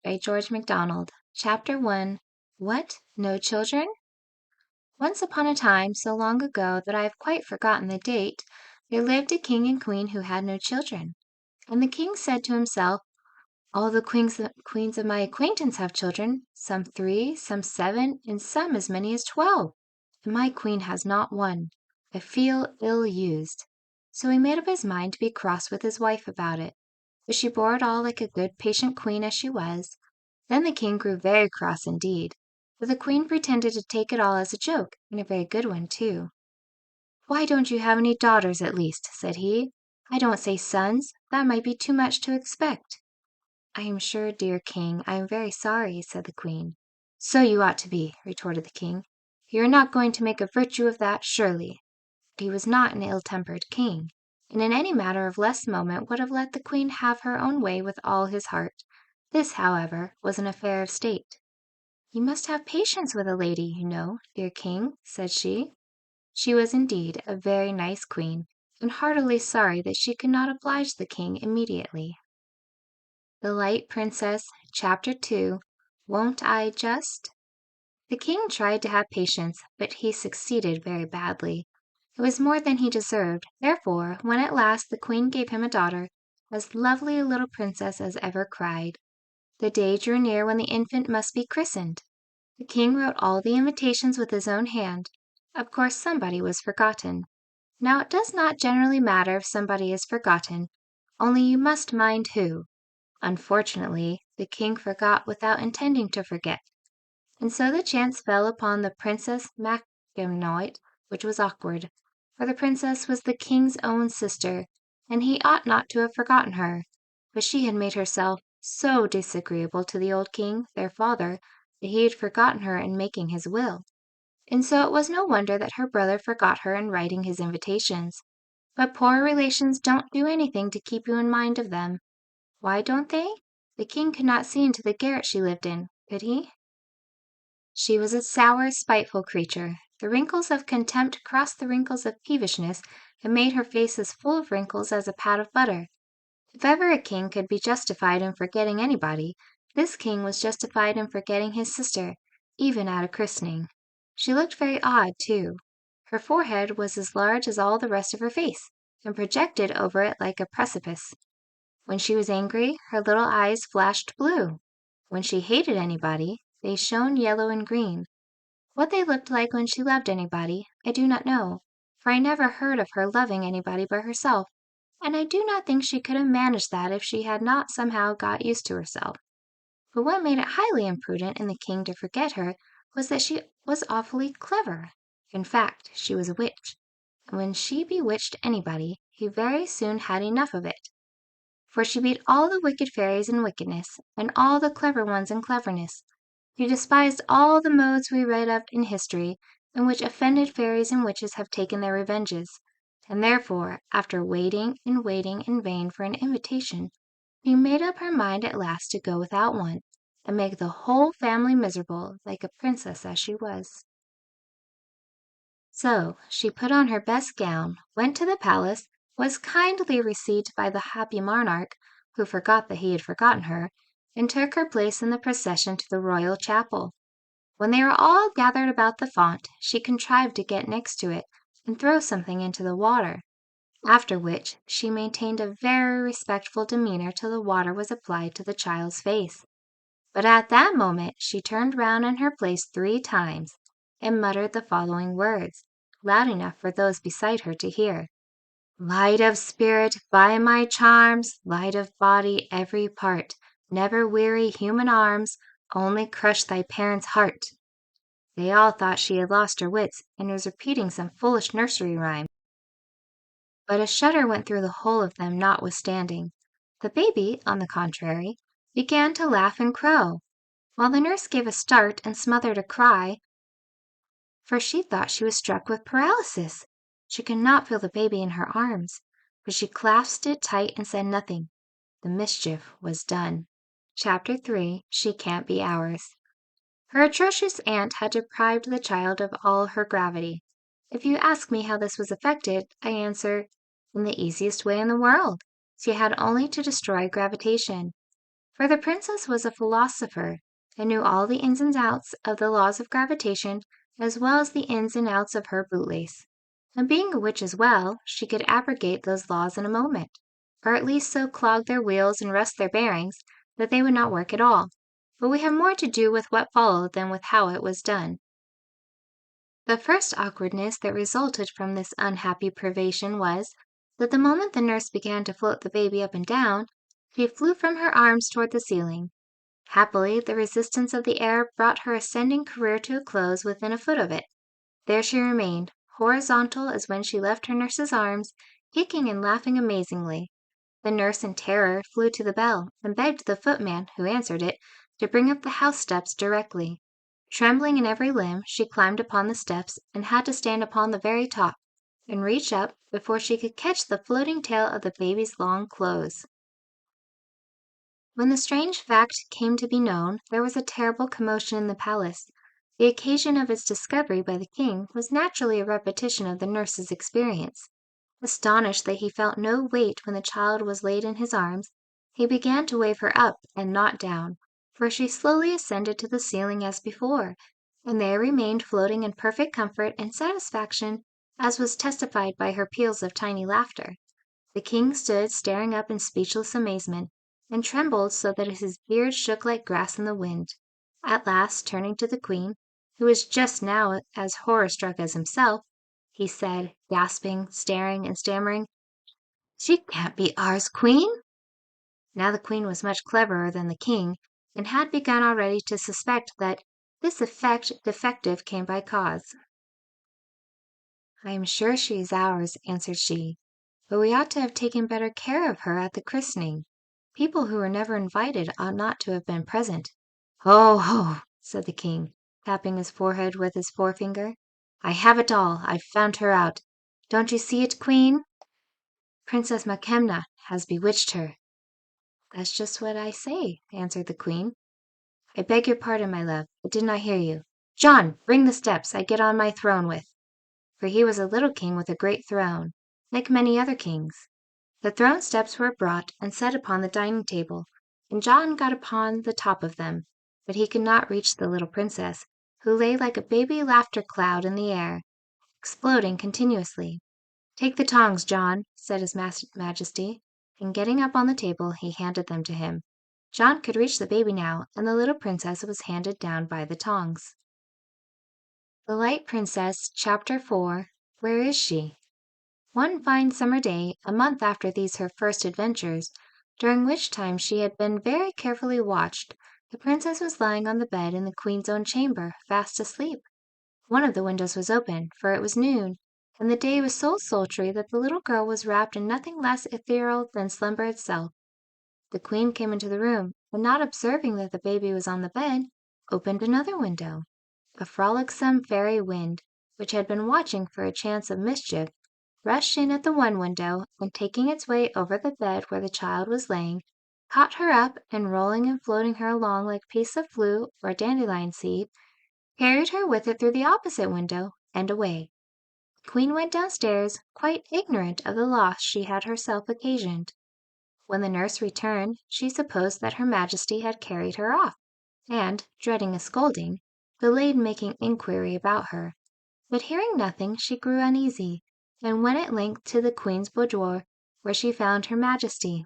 by George Macdonald. Chapter 1. What? No children? Once upon a time, so long ago that I have quite forgotten the date, there lived a king and queen who had no children. And the king said to himself, all the queens of my acquaintance have children, some 3, some 7, and some as many as 12. And my queen has not one. I feel ill-used. So he made up his mind to be cross with his wife about it. But she bore it all like a good patient queen as she was. Then the king grew very cross indeed, but the queen pretended to take it all as a joke, and a very good one too. "Why don't you have any daughters at least?" said he. "I don't say sons, that might be too much to expect." "I am sure, dear king, I am very sorry," said the queen. "So you ought to be," retorted the king. "You are not going to make a virtue of that, surely." But he was not an ill-tempered king, and in any matter of less moment would have let the queen have her own way with all his heart. This, however, was an affair of state. "You must have patience with a lady, you know, dear king," said she. She was indeed a very nice queen, and heartily sorry that she could not oblige the king immediately. The Light Princess, Chapter 2. Won't I just? The king tried to have patience, but he succeeded very badly. It was more than he deserved, therefore, when at last the queen gave him a daughter, as lovely a little princess as ever cried. The day drew near when the infant must be christened. The king wrote all the invitations with his own hand. Of course somebody was forgotten. Now it does not generally matter if somebody is forgotten, only you must mind who. Unfortunately, the king forgot without intending to forget, and so the chance fell upon the Princess Macdonald, which was awkward, for the princess was the king's own sister, and he ought not to have forgotten her, but she had made herself so disagreeable to the old king, their father, that he had forgotten her in making his will. And so it was no wonder that her brother forgot her in writing his invitations. But poor relations don't do anything to keep you in mind of them. Why don't they? The king could not see into the garret she lived in, could he? She was a sour, spiteful creature. The wrinkles of contempt crossed the wrinkles of peevishness, and made her face as full of wrinkles as a pat of butter. If ever a king could be justified in forgetting anybody, this king was justified in forgetting his sister, even at a christening. She looked very odd, too. Her forehead was as large as all the rest of her face, and projected over it like a precipice. When she was angry, her little eyes flashed blue. When she hated anybody, they shone yellow and green. What they looked like when she loved anybody, I do not know, for I never heard of her loving anybody but herself, and I do not think she could have managed that if she had not somehow got used to herself. But what made it highly imprudent in the king to forget her was that she was awfully clever. In fact, she was a witch, and when she bewitched anybody, he very soon had enough of it. For she beat all the wicked fairies in wickedness, and all the clever ones in cleverness. She despised all the modes we read of in history, in which offended fairies and witches have taken their revenges, and therefore, after waiting and waiting in vain for an invitation, she made up her mind at last to go without one, and make the whole family miserable, like a princess as she was. So she put on her best gown, went to the palace, was kindly received by the happy monarch, who forgot that he had forgotten her, and took her place in the procession to the royal chapel. When they were all gathered about the font, she contrived to get next to it, and throw something into the water, after which she maintained a very respectful demeanor till the water was applied to the child's face. But at that moment she turned round in her place 3 times, and muttered the following words, loud enough for those beside her to hear: "Light of spirit, by my charms, light of body, every part, never weary human arms, only crush thy parent's heart." They all thought she had lost her wits, and was repeating some foolish nursery rhyme. But a shudder went through the whole of them notwithstanding. The baby, on the contrary, began to laugh and crow, while the nurse gave a start and smothered a cry, for she thought she was struck with paralysis. She could not feel the baby in her arms, but she clasped it tight and said nothing. The mischief was done. Chapter 3. She Can't Be Ours. Her atrocious aunt had deprived the child of all her gravity. If you ask me how this was effected, I answer, in the easiest way in the world. She had only to destroy gravitation. For the princess was a philosopher and knew all the ins and outs of the laws of gravitation as well as the ins and outs of her bootlace. And being a witch as well, she could abrogate those laws in a moment, or at least so clog their wheels and rust their bearings that they would not work at all. But we have more to do with what followed than with how it was done. The first awkwardness that resulted from this unhappy privation was, that the moment the nurse began to float the baby up and down, she flew from her arms toward the ceiling. Happily, the resistance of the air brought her ascending career to a close within a foot of it. There she remained, horizontal as when she left her nurse's arms, kicking and laughing amazingly. The nurse, in terror, flew to the bell, and begged the footman, who answered it, to bring up the house steps directly. Trembling in every limb, she climbed upon the steps, and had to stand upon the very top, and reach up before she could catch the floating tail of the baby's long clothes. When the strange fact came to be known, there was a terrible commotion in the palace. The occasion of its discovery by the king was naturally a repetition of the nurse's experience. Astonished that he felt no weight when the child was laid in his arms, he began to wave her up and not down, for she slowly ascended to the ceiling as before, and there remained floating in perfect comfort and satisfaction, as was testified by her peals of tiny laughter. The king stood staring up in speechless amazement, and trembled so that his beard shook like grass in the wind. At last, turning to the queen, who was just now as horror-struck as himself, he said, gasping, staring, and stammering, "She can't be ours, queen!" Now the queen was much cleverer than the king, and had begun already to suspect that this effect defective came by cause. "I am sure she is ours," answered she, "but we ought to have taken better care of her at the christening. People who were never invited ought not to have been present." "Ho, ho!" said the king, tapping his forehead with his forefinger. "I have it all. I've found her out. Don't you see it, queen? Princess Makemna has bewitched her." "That's just what I say," answered the queen. "I beg your pardon, my love. I did not hear you. John, bring the steps I get on my throne with." For he was a little king with a great throne, like many other kings. The throne steps were brought and set upon the dining table, and John got upon the top of them, but he could not reach the little princess, who lay like a baby laughter cloud in the air, exploding continuously. "Take the tongs, John," said his majesty, and getting up on the table, he handed them to him. John could reach the baby now, and the little princess was handed down by the tongs. The Light Princess, Chapter 4. Where is she? One fine summer day, a month after these her first adventures, during which time she had been very carefully watched, the princess was lying on the bed in the queen's own chamber, fast asleep. One of the windows was open, for it was noon, and the day was so sultry that the little girl was wrapped in nothing less ethereal than slumber itself. The queen came into the room, and not observing that the baby was on the bed, opened another window. A frolicsome fairy wind, which had been watching for a chance of mischief, rushed in at the one window, and taking its way over the bed where the child was laying, caught her up, and rolling and floating her along like a piece of flue or dandelion seed, carried her with it through the opposite window and away. The queen went downstairs, quite ignorant of the loss she had herself occasioned. When the nurse returned, she supposed that her majesty had carried her off, and, dreading a scolding, delayed making inquiry about her. But hearing nothing, she grew uneasy, and went at length to the queen's boudoir, where she found her majesty.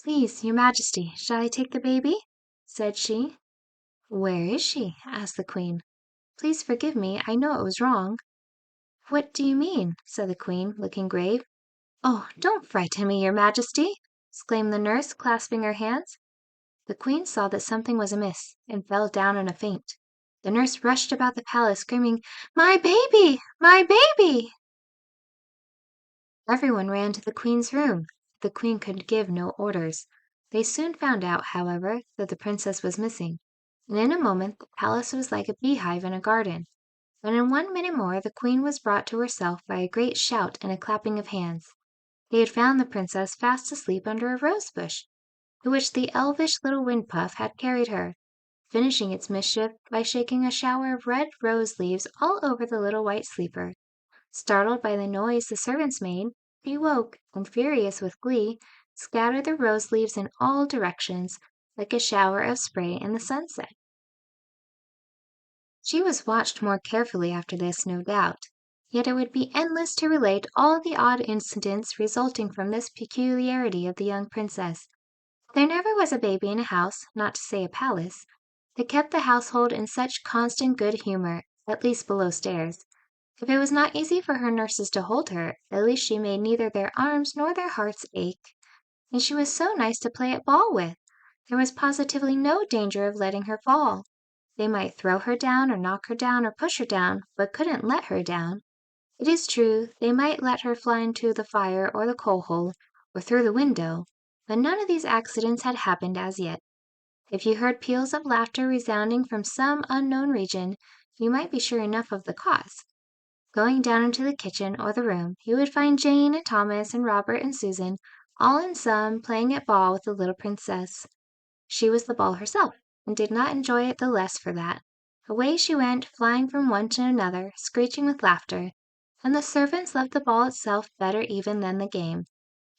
"Please, your majesty, shall I take the baby?" said she. "Where is she?" asked the queen. "Please forgive me, I know it was wrong." "What do you mean?" said the queen, looking grave. "Oh, don't frighten me, your majesty!" exclaimed the nurse, clasping her hands. The queen saw that something was amiss, and fell down in a faint. The nurse rushed about the palace, screaming, "My baby! My baby!" Everyone ran to the queen's room. The queen could give no orders. They soon found out, however, that the princess was missing, and in a moment the palace was like a beehive in a garden. But in 1 minute more the queen was brought to herself by a great shout and a clapping of hands. They had found the princess fast asleep under a rose bush, to which the elvish little wind puff had carried her, finishing its mischief by shaking a shower of red rose leaves all over the little white sleeper. Startled by the noise the servants made, she woke, and furious with glee, scattered the rose leaves in all directions, like a shower of spray in the sunset. She was watched more carefully after this, no doubt, yet it would be endless to relate all the odd incidents resulting from this peculiarity of the young princess. There never was a baby in a house, not to say a palace, that kept the household in such constant good humor, at least below stairs. If it was not easy for her nurses to hold her, at least she made neither their arms nor their hearts ache. And she was so nice to play at ball with. There was positively no danger of letting her fall. They might throw her down or knock her down or push her down, but couldn't let her down. It is true, they might let her fly into the fire or the coal hole, or through the window, but none of these accidents had happened as yet. If you heard peals of laughter resounding from some unknown region, you might be sure enough of the cause. Going down into the kitchen or the room, you would find Jane and Thomas and Robert and Susan, all in sum, playing at ball with the little princess. She was the ball herself, and did not enjoy it the less for that. Away she went, flying from one to another, screeching with laughter, and the servants loved the ball itself better even than the game.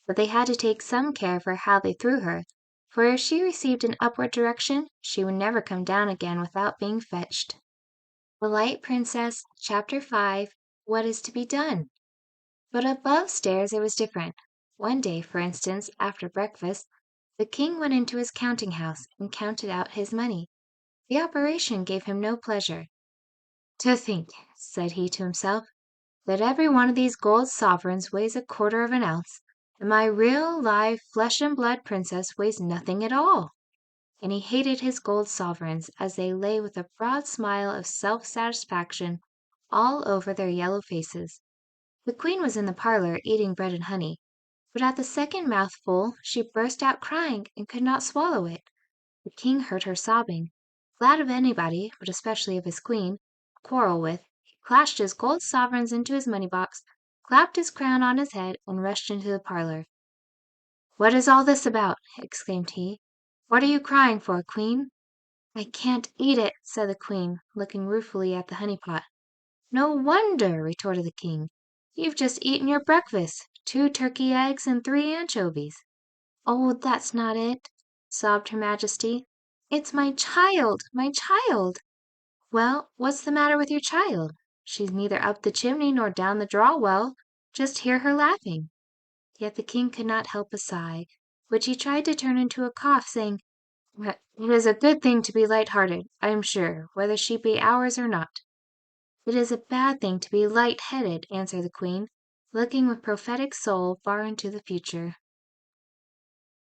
But they had to take some care for how they threw her, for if she received an upward direction, she would never come down again without being fetched. The Light Princess, Chapter 5. What is to be done? But above stairs it was different. One day, for instance, after breakfast, the king went into his counting house and counted out his money. The operation gave him no pleasure. "To think," said he to himself, "that every one of these gold sovereigns weighs a quarter of an ounce, and my real, live, flesh and blood princess weighs nothing at all." And he hated his gold sovereigns as they lay with a broad smile of self-satisfaction all over their yellow faces. The queen was in the parlor eating bread and honey, but at the second mouthful she burst out crying and could not swallow it. The king heard her sobbing. Glad of anybody, but especially of his queen, to quarrel with, he clashed his gold sovereigns into his money box, clapped his crown on his head, and rushed into the parlor. "What is all this about?" exclaimed he. "What are you crying for, queen?" "I can't eat it," said the queen, looking ruefully at the honey pot. "No wonder," retorted the king. "You've just eaten your breakfast, 2 turkey eggs and 3 anchovies." "Oh, that's not it," sobbed her majesty. "It's my child, my child!" "Well, what's the matter with your child? She's neither up the chimney nor down the draw well. Just hear her laughing." Yet the king could not help a sigh, which he tried to turn into a cough, saying, "It is a good thing to be light-hearted, I am sure, whether she be ours or not." "It is a bad thing to be light-headed," answered the queen, looking with prophetic soul far into the future.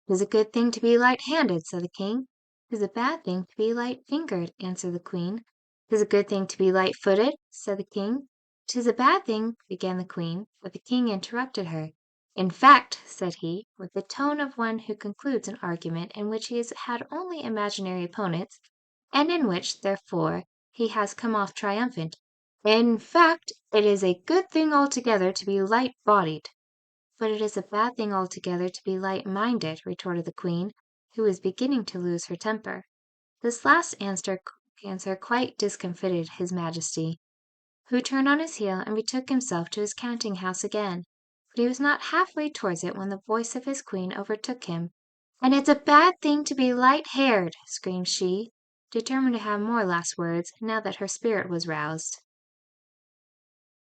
"'Tis a good thing to be light-handed," said the king. "'Tis a bad thing to be light-fingered," answered the queen. "'Tis a good thing to be light-footed," said the king. "'Tis a bad thing," began the queen, but the king interrupted her. "In fact," said he, with the tone of one who concludes an argument in which he has had only imaginary opponents, and in which, therefore, he has come off triumphant, "in fact, it is a good thing altogether to be light-bodied." "But it is a bad thing altogether to be light-minded," retorted the queen, who was beginning to lose her temper. This last answer quite discomfited his majesty, who turned on his heel and betook himself to his counting house again. But he was not half-way towards it when the voice of his queen overtook him. "And it's a bad thing to be light-haired," screamed she, determined to have more last words, now that her spirit was roused.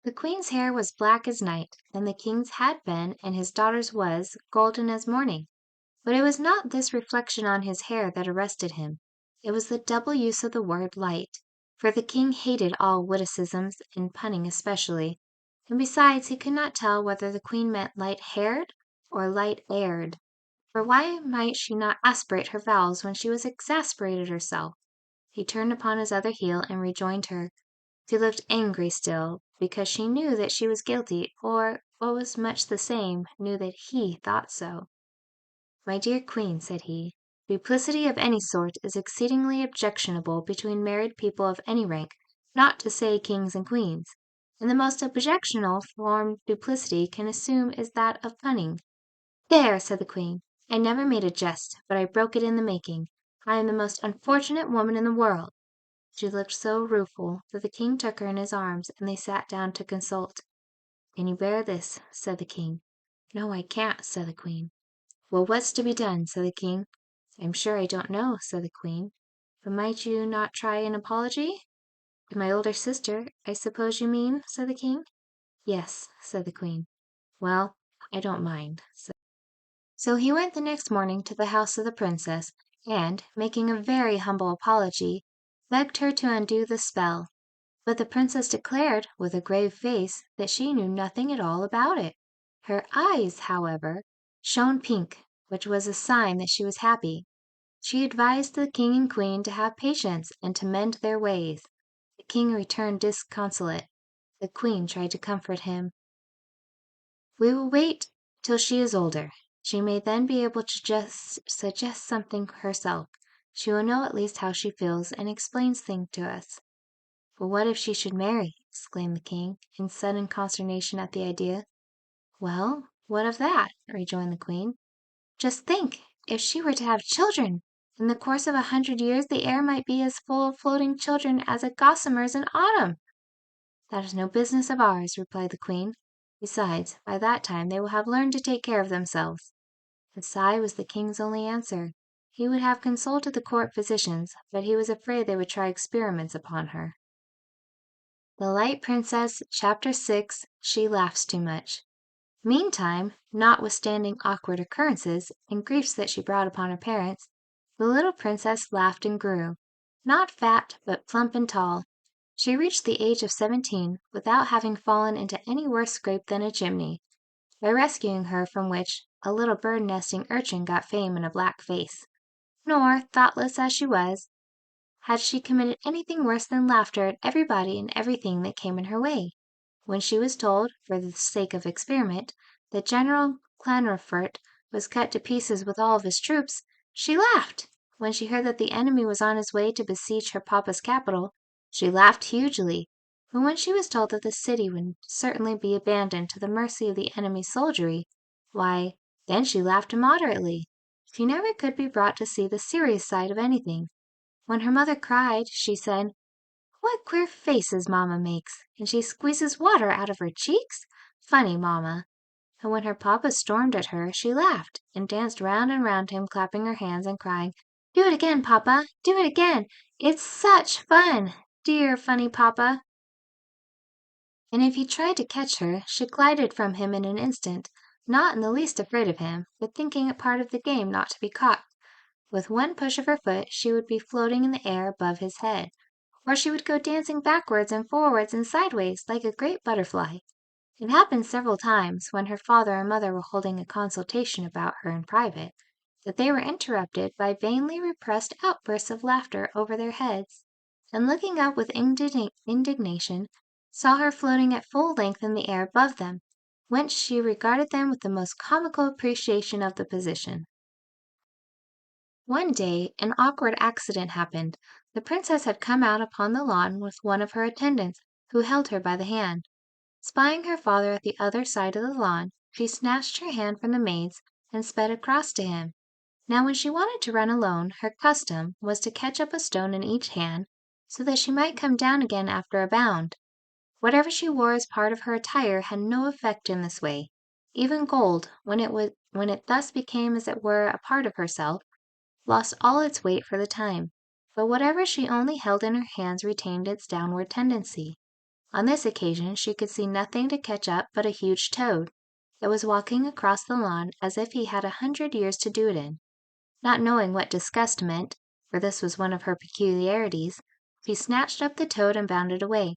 The queen's hair was black as night, and the king's had been, and his daughter's was, golden as morning. But it was not this reflection on his hair that arrested him. It was the double use of the word light, for the king hated all witticisms, and punning especially, and besides he could not tell whether the queen meant light-haired or light-aired. For why might she not aspirate her vowels when she was exasperated herself? He turned upon his other heel and rejoined her. She looked angry still, because she knew that she was guilty, or, what was much the same, knew that he thought so. "My dear queen," said he, "duplicity of any sort is exceedingly objectionable between married people of any rank, not to say kings and queens. And the most objectionable form duplicity can assume is that of punning." "There!" said the queen. "I never made a jest, but I broke it in the making. I am the most unfortunate woman in the world." She looked so rueful that the king took her in his arms, and they sat down to consult. "Can you bear this?" said the king. "No, I can't," said the queen. "Well, what's to be done?" said the king. I'm sure I don't know, said the queen. But might you not try an apology? To my older sister, I suppose you mean, said the king. Yes, said the queen. Well, I don't mind. So he went the next morning to the house of the princess, and, making a very humble apology, begged her to undo the spell. But the princess declared, with a grave face, that she knew nothing at all about it. Her eyes, however, shone pink, which was a sign that she was happy. She advised the king and queen to have patience and to mend their ways. The king returned disconsolate. The queen tried to comfort him. We will wait till she is older. She may then be able to just suggest something herself. She will know at least how she feels and explains things to us. But what if she should marry? Exclaimed the king, in sudden consternation at the idea. Well, what of that? Rejoined the queen. Just think, if she were to have children! In the course of 100 years the air might be as full of floating children as at gossamer's in autumn. That is no business of ours, replied the queen. Besides, by that time they will have learned to take care of themselves. A sigh was the king's only answer. He would have consulted the court physicians, but he was afraid they would try experiments upon her. The Light Princess, Chapter 6. She Laughs Too Much. Meantime, notwithstanding awkward occurrences and griefs that she brought upon her parents, the little princess laughed and grew, not fat, but plump and tall. She reached the age of 17 without having fallen into any worse scrape than a chimney, by rescuing her from which a little bird-nesting urchin got fame in a black face. Nor, thoughtless as she was, had she committed anything worse than laughter at everybody and everything that came in her way. When she was told, for the sake of experiment, that General Clanrofert was cut to pieces with all of his troops, she laughed. When she heard that the enemy was on his way to besiege her papa's capital, she laughed hugely. But when she was told that the city would certainly be abandoned to the mercy of the enemy's soldiery, why, then she laughed immoderately. She never could be brought to see the serious side of anything. When her mother cried, she said, "What queer faces mamma makes! And she squeezes water out of her cheeks? Funny mamma!" And when her papa stormed at her, she laughed, and danced round and round him, clapping her hands and crying, "Do it again, papa! Do it again! It's such fun! Dear funny papa!" And if he tried to catch her, she glided from him in an instant, not in the least afraid of him, but thinking it part of the game not to be caught. With one push of her foot she would be floating in the air above his head, or she would go dancing backwards and forwards and sideways like a great butterfly. It happened several times, when her father and mother were holding a consultation about her in private, that they were interrupted by vainly repressed outbursts of laughter over their heads, and looking up with indignation, saw her floating at full length in the air above them, whence she regarded them with the most comical appreciation of the position. One day an awkward accident happened. The princess had come out upon the lawn with one of her attendants, who held her by the hand. Spying her father at the other side of the lawn, she snatched her hand from the maid's and sped across to him. Now when she wanted to run alone, her custom was to catch up a stone in each hand, so that she might come down again after a bound. Whatever she wore as part of her attire had no effect in this way. Even gold, when it thus became as it were a part of herself, lost all its weight for the time, but whatever she only held in her hands retained its downward tendency. On this occasion she could see nothing to catch up but a huge toad, that was walking across the lawn as if he had 100 years to do it in. Not knowing what disgust meant, for this was one of her peculiarities, she snatched up the toad and bounded away.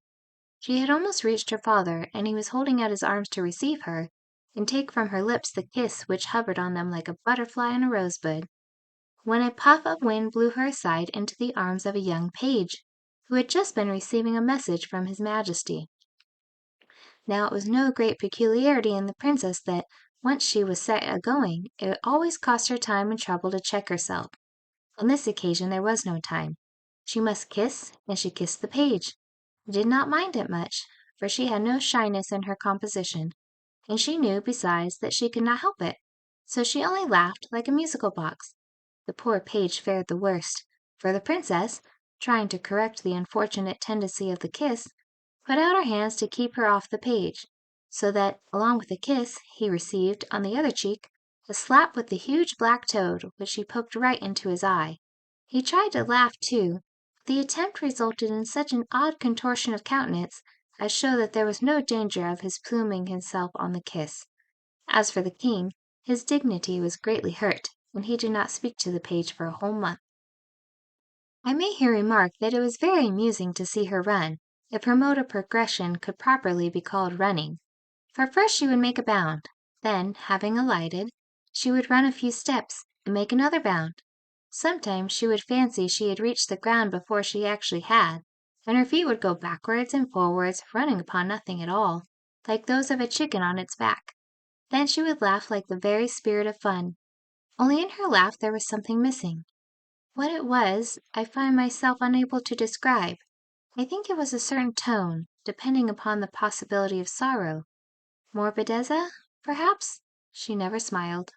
She had almost reached her father, and he was holding out his arms to receive her, and take from her lips the kiss which hovered on them like a butterfly on a rosebud, when a puff of wind blew her aside into the arms of a young page, who had just been receiving a message from his Majesty. Now it was no great peculiarity in the princess that, once she was set a-going, it always cost her time and trouble to check herself. On this occasion there was no time. She must kiss, and she kissed the page. He did not mind it much, for she had no shyness in her composition, and she knew, besides, that she could not help it, so she only laughed like a musical box. The poor page fared the worst, for the princess, trying to correct the unfortunate tendency of the kiss, put out her hands to keep her off the page, so that, along with the kiss, he received, on the other cheek, a slap with the huge black toad, which she poked right into his eye. He tried to laugh too, but the attempt resulted in such an odd contortion of countenance as showed that there was no danger of his pluming himself on the kiss. As for the king, his dignity was greatly hurt, and he did not speak to the page for a whole month. I may here remark that it was very amusing to see her run, if her mode of progression could properly be called running. For first she would make a bound, then, having alighted, she would run a few steps and make another bound. Sometimes she would fancy she had reached the ground before she actually had, and her feet would go backwards and forwards, running upon nothing at all, like those of a chicken on its back. Then she would laugh like the very spirit of fun, only in her laugh there was something missing. What it was, I find myself unable to describe. I think it was a certain tone, depending upon the possibility of sorrow. Morbidezza, perhaps? She never smiled.